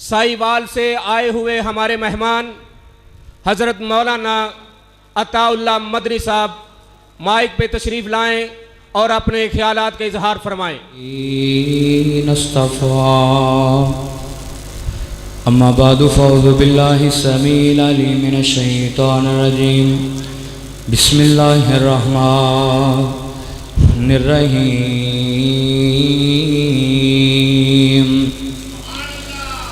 سائیوال سے آئے ہوئے ہمارے مہمان حضرت مولانا عطا اللہ مدنی صاحب مائک پہ تشریف لائیں اور اپنے خیالات کا اظہار فرمائیں۔ اما بعد فاعوذ باللہ السمیع العلیم من الشیطان الرجیم بسم اللہ الرحمن الرحیم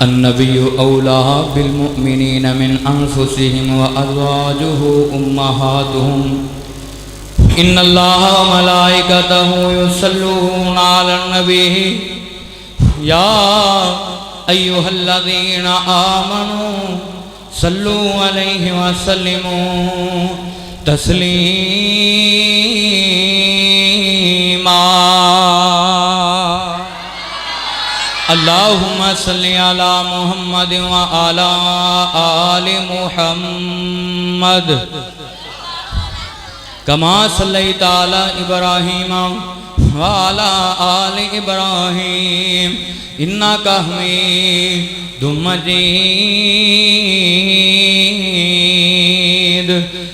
النبی اولا بالمؤمنین من انفسهم وازواجه امہاتهم ان اللہ وملائکتہ یصلون علی النبی یا ایہا الذین آمنوا صلوا علیہ وسلموا تسلیما اللہم صلی علی محمد وعلی آل محمد کما صلیت علی ابراہیم وعلی آل ابراہیم انکا حمید مجید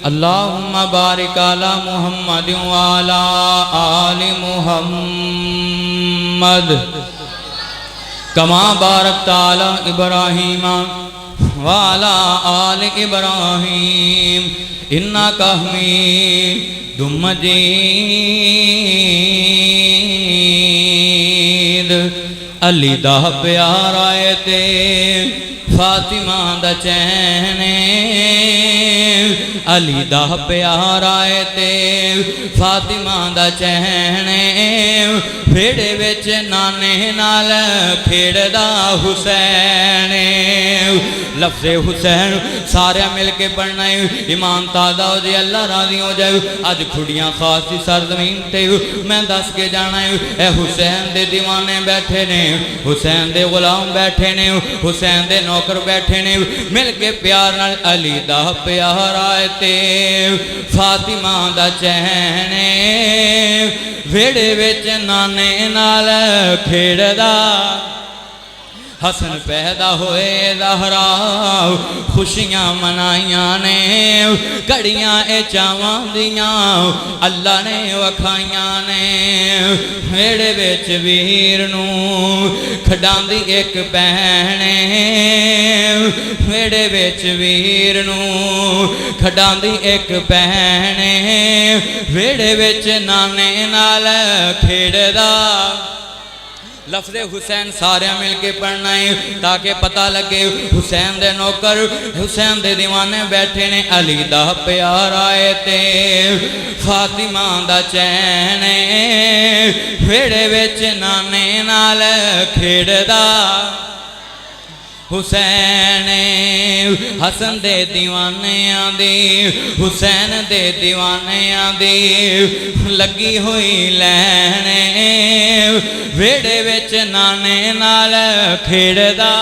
اللہم بارک علی محمد وعلی آل محمد کما بارکت علی ابراہیم وعلی آل ابراہیم انکا حمید مجید علی دا پیار آئے تے فاطمہ دا چہنے علی دا پیار آئے تے فاطمہ دا چہنے پھیڑے وچ نانے نال پھیڑ دا حسین لفظ حسین سارے مل کے پڑھنا ہے ایمان تازہ ہو جائے اللہ راضی ہو جائے آج کھڑیاں خاصی سرزمین تے میں دس کے جانا ہے اے حسین دے دیوانے بیٹھے نے حسین دے غلام بیٹھے نے حسین دے نوکر بیٹھے نے مل کے پیار نال علی دا پیار آئے تے فاطمہ دا چہنے ویڑے وچ نانے نال کھیڑ دا حسن پیدا ہوئے زہرا خوشیاں منائیاں نے کڑیاں اے چاواں دیاں اللہ نے وکھائیاں نے ویڑے وچ ویر نو کھڈاں دی ایک بہن ویڑے وچ ویر نو کھڈاں دی ایک بہن ویڑے وچ نانے نال کھیڑدا لفظ حسین سارے مل کے پڑھنا ہے تاکہ پتہ لگے حسین دے نوکر حسین دے دیوانے بیٹھے نے علی دا پیار آئے تے فاطمہ دا چہنے ویڑے وچ نانے نال کھیڑ دا حسین حسن دے دیوانے آدھی حسین دے دیوانے آدھی لگی ہوئی لینے ویڑے وچ نانے نال کھیڑ دا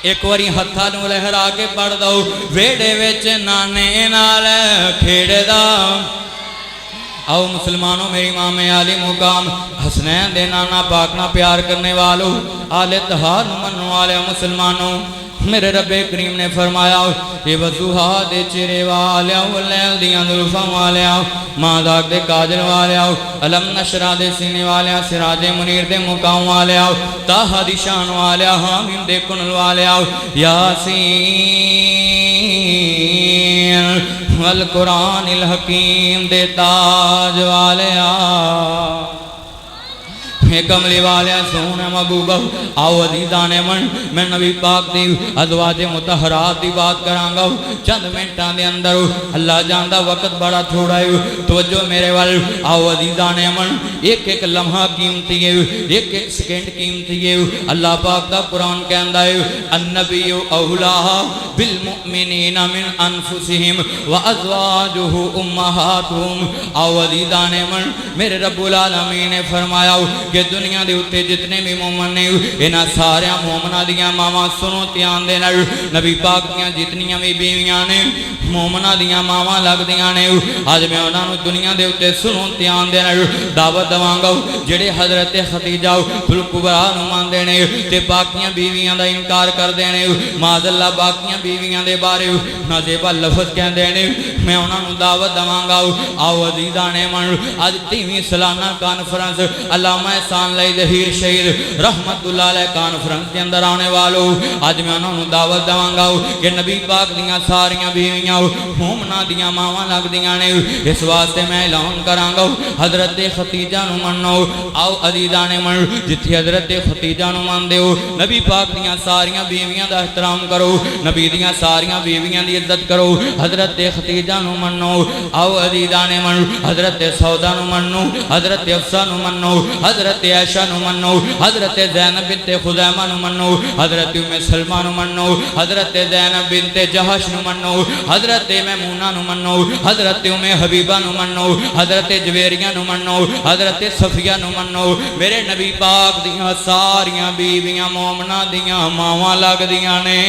ایک واری ہتھا نو لہرا کے پڑھ دو ویڑے وچ نانے نال کھیڑ دا آؤ مسلمانوں میری امام عالی مقام حسنین دے نانا پاکنا پیار کرنے والوں آل اتحاد منو والے مسلمانوں میرے رب کریم نے فرمایا یہ وضوحا دے چرے والے لیل دیاں ظلفاں والے ماں داغ دے کاجل والے علم نشرہ دے سینے والے سراج منیر دے مقام والے تاہا دی شان والے حامیم دے کنل والے یاسین والقرآن الحکیم دے تاج والے کملی والے سونے محبوبہ آؤ عزیزانے میں نبی پاک دی ازواج مطہرات دی بات کرانگا چند منٹان دے اندر اللہ جاندہ وقت بڑا تھوڑا ہے توجہ میرے وال آؤ عزیزانے ایک ایک لمحہ قیمتی ہے ایک ایک سیکنڈ قیمتی ہے اللہ پاک دا قرآن کہندہ ہے النبی اولا بالمؤمنین من انفسہم وازواجہ امہاتہم۔ آو عزیزان من میرے رب العالمین نے فرمایا کہ دنیا دے اتے جتنے بھی مومن نے انہاں سارے مومنہ دیاں ماما سنو تیان دے نبی پاک دیاں جتنیاں بھی بیویاں نے مومنہ دیاں ماما لگ دیاں نے آج میں انہاں نو دنیا دے اتے سنو تیان دے دعوت دوانگا جڑے حضرت خدیجہ بالکبرا نو مان دینے تے باقیاں بیویاں دا انکار کر دینے معاذ اللہ باقیاں بیویاں دے بارے نازیبہ لفظ کہہ دینے میں انہاں نو دعوت دوانگا آو عزیزان من آج 30ویں سالانہ کانفرنس علامہ احسان علی ظہیر شہید رحمت اللہ علیہ کانفرنس کے اندر آنے والو آج میں انہوں نے دعوت دوانگا کہ نبی پاک دیاں ساریاں بیویاں مومنہ دیاں ماما لگ دیاں نے اس واسطے میں اعلان کرانگا حضرت خدیجہ نو منو آو عزیزان من جتھی حضرت خدیجہ نو من دے نبی پاک دیاں ساریاں بیویاں دا احترام کرو نبی دیاں ساریاں بیویاں دی عزت کرو حضرت خدیجہ نو منو آو عزیزان من حضرت سودا نو منو حضرت افسا نو منو حضرت عائشہ نو منو حضرت زینب بنت خزیمہ نو منو حضرت ام سلمہ نو منو حضرت زینب بنت جہش نو منو حضرت میمونہ نو منو حضرت ام حبیبہ نو منو حضرت جویریہ نو منو حضرت صفیہ نو منو میرے نبی پاک دیاں ساریاں بیویاں مومنہ دیاں ماواں لگ دیاں نے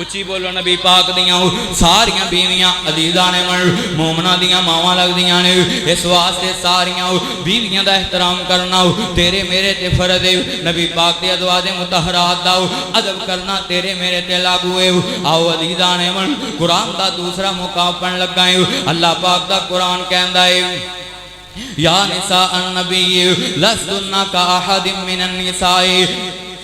اچھی بولو نبی پاک دیاں ساریاں بیویاں عزیزان من مومنہ دیاں ماواں لگ دیاں نے اس واسطے ساریاں بیویاں دا احترام کرنا تیرے میرے تے فرض ہے نبی پاک دے ازواج مطہرات دا ادب کرنا تیرے میرے تے لاگو ہے آو عزیزان من قرآن دا دوسرا مقام پڑھ لگائیں اللہ پاک دا قرآن کہندا ہے یا نساء النبی لستن کا احد من النساء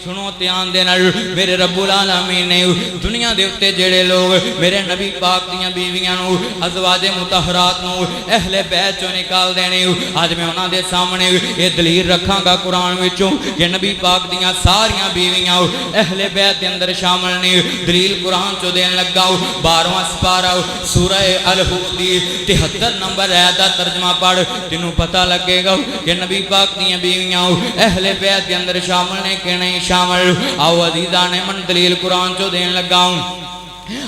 سنو تیان دے نال میرے رب العالمین نے دنیا دے اتے جڑے لوگ میرے نبی پاک دیاں بیویاں نو ازواج مطہرات نو اہل بیت چوں نکال دینے آج میں انہاں دے سامنے یہ دلیل رکھاں گا قرآن وچوں کہ نبی پاک دیاں ساریاں بیویاں اہل بیت دے اندر شامل نے دلیل قرآن چوں دین لگا 12واں سپارہ سورہ الحود دی 73 نمبر آیت دا ترجمہ پڑھ تینوں پتہ لگے گا کہ نبی پاک دیاں بیویاں اہل بیت دے اندر شامل نے کہ نہیں شامل آو عزیزان من دلیل قرآن چو دین لگاؤں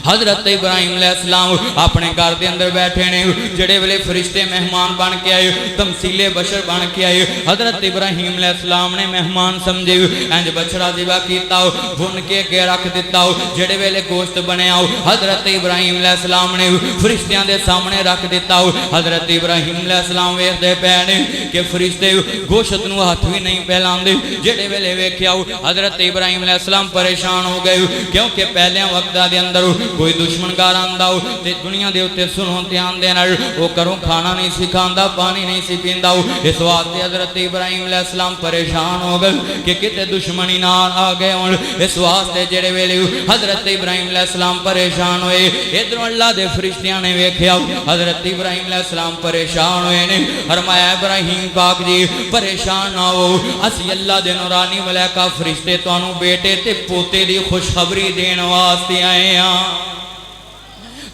حضرت ابراہیم علیہ السلام اپنے گھر دے اندر بیٹھے نے جڑے ویلے فرشتے مہمان بن کے آئے تمثیل بشر بن کے آئے حضرت ابراہیم علیہ السلام نے مہمان سمجھے انج بچڑا ذبح کیتا ہو بھن کے رکھ دیتا ہو جڑے ویلے گوشت بنے آؤ حضرت ابراہیم علیہ السلام نے فرشتیاں دے سامنے رکھ دیتا ہو حضرت ابراہیم علیہ السلام ویکھدے پے نے کہ فرشتے گوشت نو ہاتھ بھی نہیں پھیلاندے جڑے ویلے ویکھیا حضرت ابراہیم علیہ السلام پریشان ہو گئے کیونکہ پہلے وقت دے اندر کوئی دشمن گار آندا ہو تے دنیا دے اتے سنو دھیان دینا وہ کروں کھانا نہیں سکھاندا پانی نہیں سی پیندا اس واسطے حضرت ابراہیم علیہ السلام پریشان ہو گئے کہ کتے دشمنی نال آ گئے ہون اس واسطے جڑے ویلے حضرت ابراہیم علیہ السلام پریشان ہوئے ادھر اللہ دے فرشتیاں نے ویکھیا حضرت ابراہیم علیہ السلام پریشان ہوئے نے فرمایا ابراہیم پاک جی پریشان نہ ہو اسی اللہ دے نورانی ملائکہ فرشتے تانوں بیٹے تے پوتے دی خوشخبری دین واسطے آئے ہیں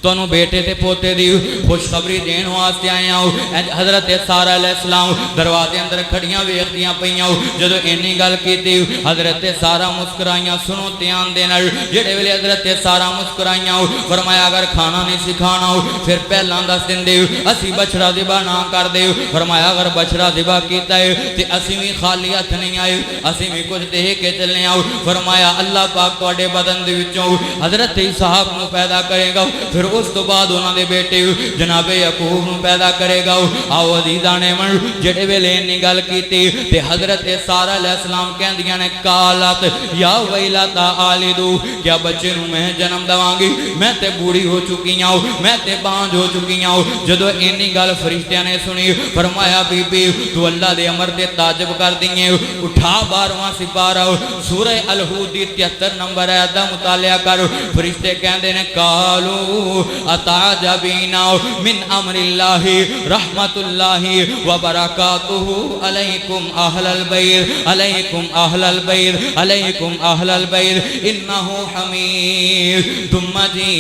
تونوں بیٹے تے پوتے دی خوشخبری دین واسطے آئے ہیں حضرت سارہ علیہ السلام دروازے اندر کھڑیاں ویکھدیاں پئیاں جدوں اینی گل کیتی حضرت سارہ مسکرائیاں سنو دھیان دے نال جڑے ویلے حضرت سارہ مسکرائیاں فرمایا اگر کھانا نہیں سکھانا پھر پہلاں دس دیندے اسی بچڑا ذبح نہ کر دے فرمایا اگر بچڑا ذبح کیتا ہے تے اسی بھی خالی ہاتھ نہیں آئے اسی بھی کچھ دے کے چلنے آؤ فرمایا اللہ پاک تواڈے بدن دے وچوں حضرت اسحاق نو پیدا کرے گا پھر اس تو بعد انہاں دے بیٹے جناب یعقوب نو پیدا کرے گا آو عزیزان من جڑے ویلے انی گل کیتی تے حضرت سارہ علیہ السلام کہندیاں نے قالت یا ویلتا آلدو کیا بچے نو میں جنم دواں گی میں تے بوڑھی ہو چکی ہوں میں تے بانج ہو چکی ہوں جدو اینی گل فرشتیاں نے سنی فرمایا بی بی تو اللہ دے امر دے تعجب کر دیئے اٹھا 12واں سپارہ سورہ الحود دی 73 نمبر آیت دا مطالعہ کر فرشتے کہندے نے قالو اتعجبین من امر اللہ رحمت اللہ وبرکاتہ علیکم اہل البیت علیکم اہل البیت علیکم اہل البیت انہو حمید مجید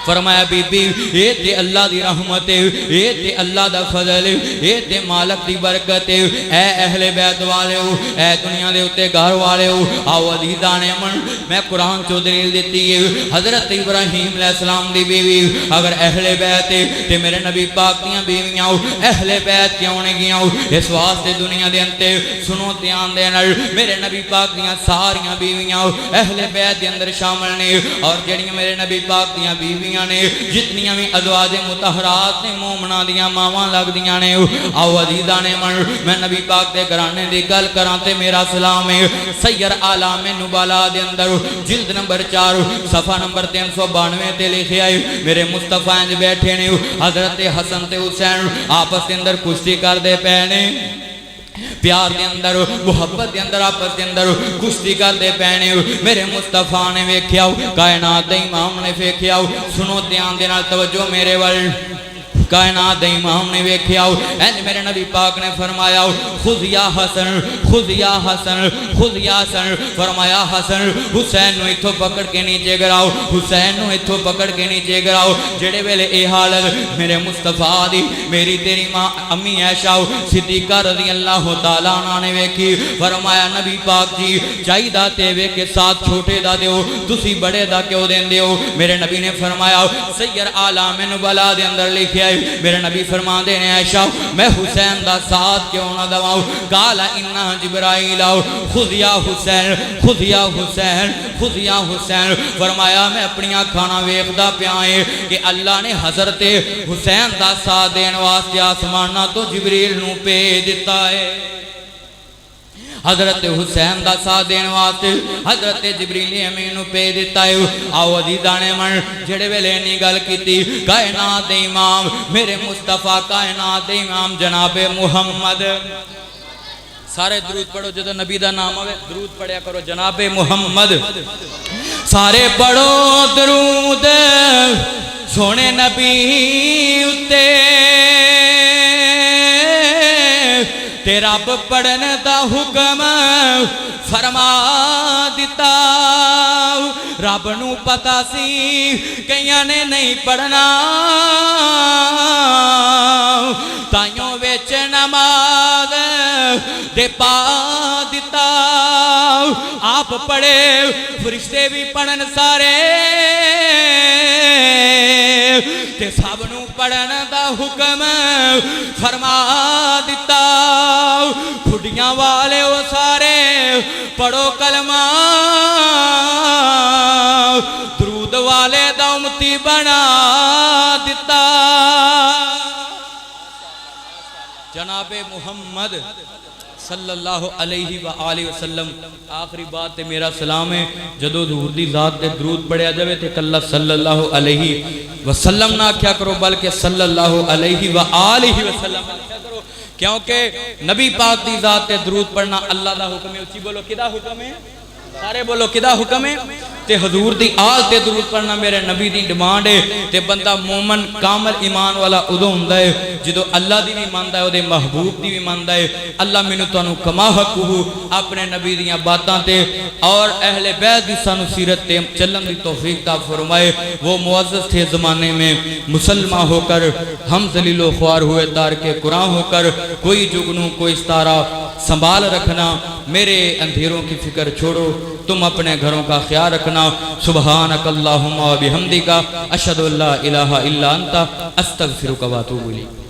فرمایا بی بی یہ تے اللہ دی رحمت ہے، یہ تے اللہ دا فضل ہے، یہ تے مالک دی برکت ہے۔ اے اہل بیت والے ہو، اے دنیا دے اتے گھر والے ہو، آؤ عزیزان امن میں قرآن چو دلیل دیتی ہے۔ حضرت ابراہیم علیہ السلام دی بیوی اگر اہل بیت ہے تے میرے نبی پاک دیاں بیویاں ہو، اہل بیت کیوں نے گیاں ہو؟ اس واسطے دنیا دے انتے سنو دھیان دے نال میرے نبی پاک دیاں ساریاں بیویاں ہو اہل بیت دے اندر شامل نے، اور جڑیاں میرے نبی پاک دیاں بیویاں نے جتنیاں بھی ازواج مطہرات نے مومناں دیاں ماواں لگدیاں نے۔ آؤ عزیزان من میں نبی پاک دے گھرانے دی گل کراں تے میرا سلام ہے۔ سیر اعلام نبلا دے اندر جلد نمبر 4 صفحہ نمبر 392 تے لکھیا ہے میرے مصطفیٰ انج بیٹھے نے، حضرت حسن تے حسین آپس دے اندر کشتی کر دے پے نے، پیار دے اندر محبت دے اندر آپس دے اندر کشتی کر دے پینے۔ میرے مصطفیٰ نے ویکھیا کائنات دے امام نے ویکھیا، سنو دھیان دے نال توجہ میرے ول، کائنات دے امام نے ویکھیا اینج میرے نبی پاک نے فرمایا خذ یا حسن خذ یا حسن خذ یا حسن، فرمایا حسن حسین نو ایتھوں پکڑ کے نیچے گراؤ، حسین نو ایتھوں پکڑ کے نیچے گراؤ۔ جڑے ویلے اے حالت میرے مصطفیٰ دی میری تیری ماں امی عائشہ صدیقہ رضی اللہ تعالیٰ عنہ نے ویکھی، فرمایا نبی پاک جی چاہیدا تے وے کے ساتھ چھوٹے دا دیو تسی بڑے دا کیوں دیندے ہو؟ میرے نبی نے فرمایا سیر اعلام نبلا دے اندر لکھیا ہے میرے نبی فرما دے نے عائشہ میں حسین دا ساتھ کیوں نہ دواؤں؟ قال انا جبرائیل خذ یا حسین خذ یا حسین خذ یا حسین، فرمایا میں اپنی کھانا ویکھدا پیا ہے کہ اللہ نے حضرت حسین دا ساتھ دین واسطے آسماناں تو جبریل نو بھیج دتا ہے، حضرت حسین دا ساتھ دین واسطے حضرت جبریل امین نو بھیج دتا ہے۔ آؤ عزیزان من جڑے ویلے نی گل کیتی کائنات دے امام میرے مصطفیٰ کائنات دے امام جناب محمد، سارے درود پڑھو جدو نبی دا نام ہوئے درود پڑھیا کرو جناب محمد، سارے پڑھو درود سونے نبی اتے تے رب پڑھن دا حکم فرما دیتا، رب نو پتا سی کئیاں نے نہیں پڑھنا تائیوں ویچ نماز دے پا دیتا، آپ پڑھے فرشتے بھی پڑھن سارے تے سب نو پڑھن دا حکم فرما دیتا، کھڑیاں والے وہ سارے پڑھو کلمہ درود والے دا امتی بنا دیتا، جناب محمد صلی اللہ علیہ وآلہ وسلم۔ آخری بات تے میرا سلام ہے جدو حضور دی ذات دے درود پڑھیا جاوے تے کلہ صلی اللہ علیہ وسلم نہ کیا کرو بلکہ صلی اللہ علیہ وآلہ وسلم کیا کرو، کیونکہ نبی پاک دی ذات تے درود پڑھنا اللہ دا حکم ہے۔ اچھی بولو کدا حکم ہے؟ سارے بولو کدا حکم ہے؟ تے حضور دی آل تے درود پڑھنا میرے نبی دی ڈیمانڈ ہے، تے بندہ مومن کامل ایمان والا ادو ہوندا ہے جدو اللہ دی بھی ماندا ہے، اودے محبوب دی بھی ماندا ہے۔ اللہ مینوں تانوں کما حقہ اپنے نبی دیاں باتاں تے اور اہل بیت دی سانو سیرت تے چلن دی توفیق عطا فرمائے۔ وہ معزز تھے زمانے میں مسلمان ہو کر ہم ذلیل و خوار ہوئے تارک قرآن ہو کر، کوئی جگنو کوئی ستارہ سنبھال رکھنا، میرے اندھیروں کی فکر چھوڑو، تم اپنے گھروں کا خیال رکھنا۔ سبحانک اللہم و بحمدک اشہد ان لا الہ الا انت استغفرک و اتوب الیک۔